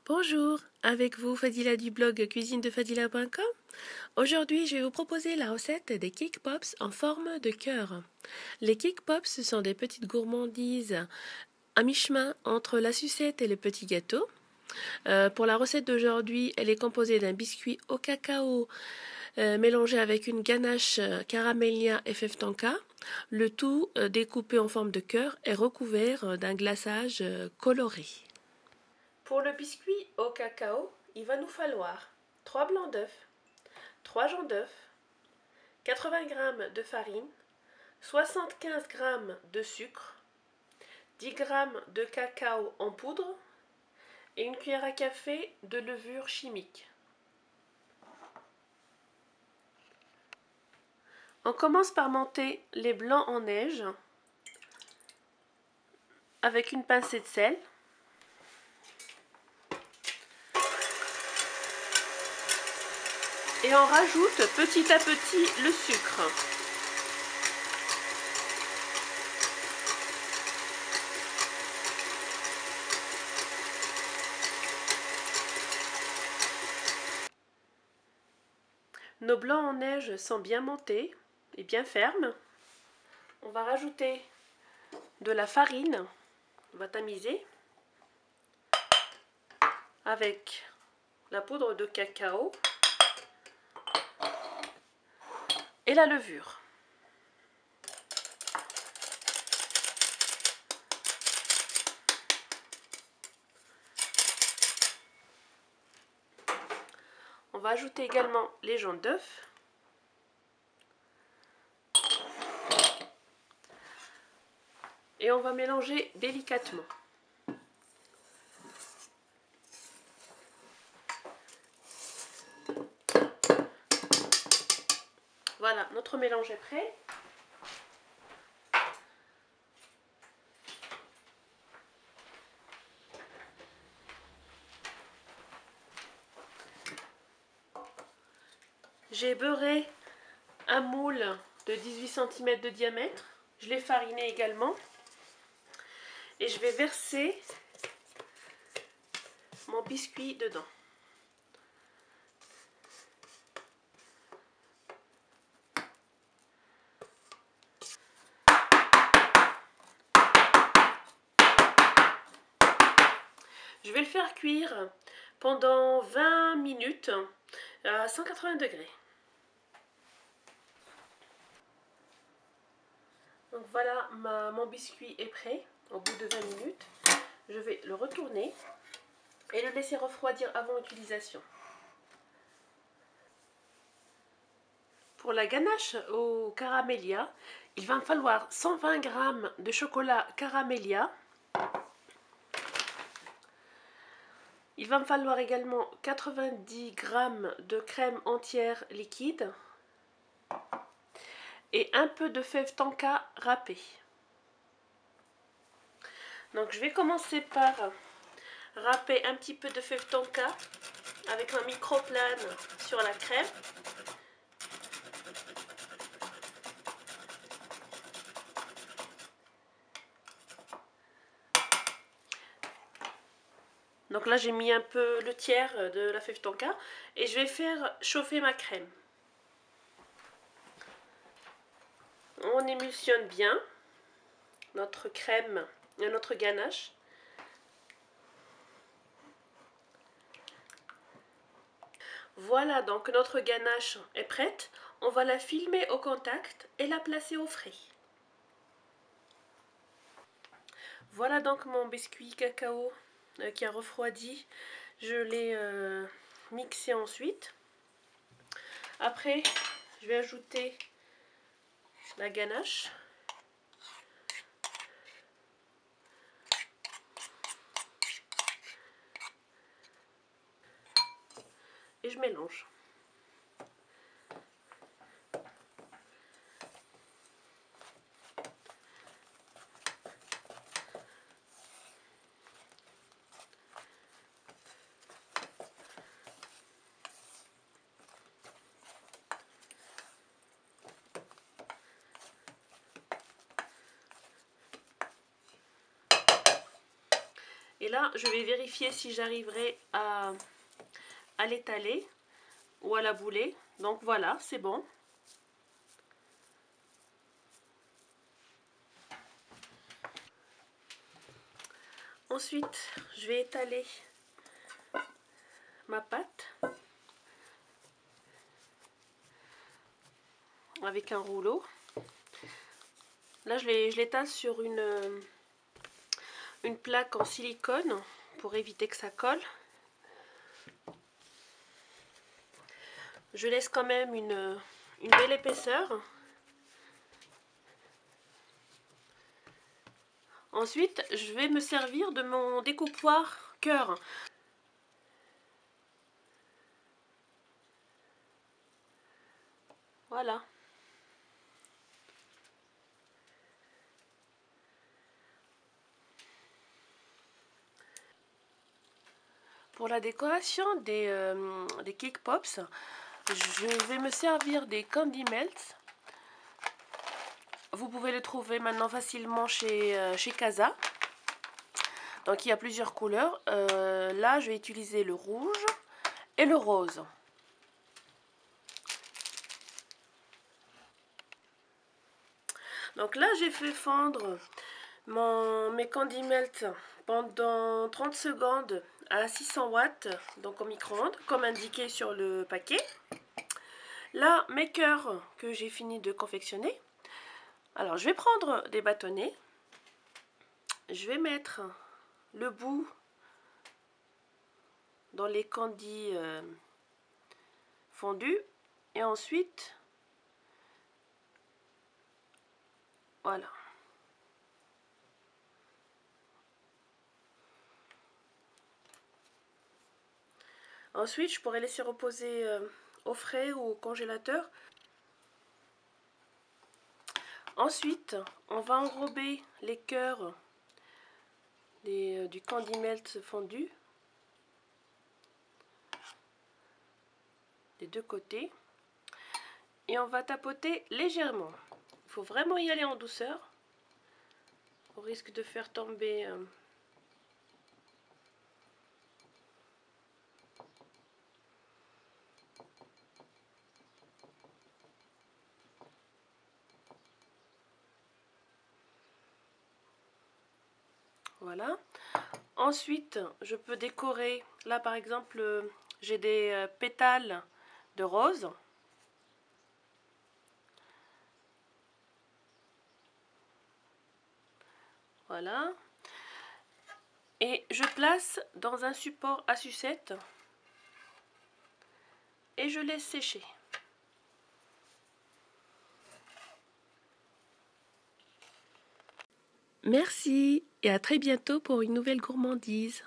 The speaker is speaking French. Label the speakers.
Speaker 1: Bonjour, avec vous Fadila du blog cuisinedefadila.com. Aujourd'hui, je vais vous proposer la recette des Cake Pops en forme de cœur. Les Cake Pops, ce sont des petites gourmandises à mi-chemin entre la sucette et le petit gâteau. Pour la recette d'aujourd'hui, elle est composée d'un biscuit au cacao mélangé avec une ganache caramélia et fève tonka. Le tout découpé en forme de cœur et recouvert d'un glaçage coloré. Pour le biscuit au cacao, il va nous falloir 3 blancs d'œufs, 3 jaune d'œuf, 80 g de farine, 75 g de sucre, 10 g de cacao en poudre et une cuillère à café de levure chimique. On commence par monter les blancs en neige avec une pincée de sel. Et on rajoute petit à petit le sucre. Nos blancs en neige sont bien montés et bien fermes. On va rajouter de la farine, on va tamiser avec la poudre de cacao et la levure. On va ajouter également les jaunes d'œufs. Et on va mélanger délicatement. Voilà, notre mélange est prêt. J'ai beurré un moule de 18 cm de diamètre. Je l'ai fariné également. Et je vais verser mon biscuit dedans. Je vais le faire cuire pendant 20 minutes à 180 degrés. Donc voilà, mon biscuit est prêt au bout de 20 minutes. Je vais le retourner et le laisser refroidir avant utilisation. Pour la ganache au caramélia, il va me falloir 120 g de chocolat caramélia. Il va me falloir également 90 g de crème entière liquide et un peu de fève tonka râpée. Donc je vais commencer par râper un petit peu de fève tonka avec un microplane sur la crème. Donc là j'ai mis un peu le tiers de la fève tonka et je vais faire chauffer ma crème. On émulsionne bien notre crème et notre ganache. Voilà, donc notre ganache est prête. On va la filmer au contact et la placer au frais. Voilà donc mon biscuit cacao qui a refroidi. Je l'ai mixé ensuite. Après, je vais ajouter la ganache. Et je mélange. Et là, je vais vérifier si j'arriverai à l'étaler ou à la bouler. Donc voilà, c'est bon. Ensuite, je vais étaler ma pâte avec un rouleau. Là, je l'étale sur une plaque en silicone pour éviter que ça colle. Je laisse quand même une belle épaisseur. Ensuite, je vais me servir de mon découpoir cœur. Voilà. Pour la décoration des Cake Pops, je vais me servir des Candy Melts. Vous pouvez les trouver maintenant facilement chez Casa. Donc il y a plusieurs couleurs. Là, je vais utiliser le rouge et le rose. Donc là, j'ai fait fondre mes Candy Melt pendant 30 secondes à 600 watts, donc au micro-ondes, comme indiqué sur le paquet. Là, mes cœurs que j'ai fini de confectionner. Alors, je vais prendre des bâtonnets. Je vais mettre le bout dans les candies fondus. Et ensuite, voilà. Ensuite, je pourrais laisser reposer au frais ou au congélateur. Ensuite, on va enrober les cœurs du Candy Melt fondu des deux côtés. Et on va tapoter légèrement. Il faut vraiment y aller en douceur. On risque de faire tomber voilà. Ensuite, je peux décorer. Là, par exemple, j'ai des pétales de rose. Voilà. Et je place dans un support à sucette. Et je laisse sécher. Merci et à très bientôt pour une nouvelle gourmandise.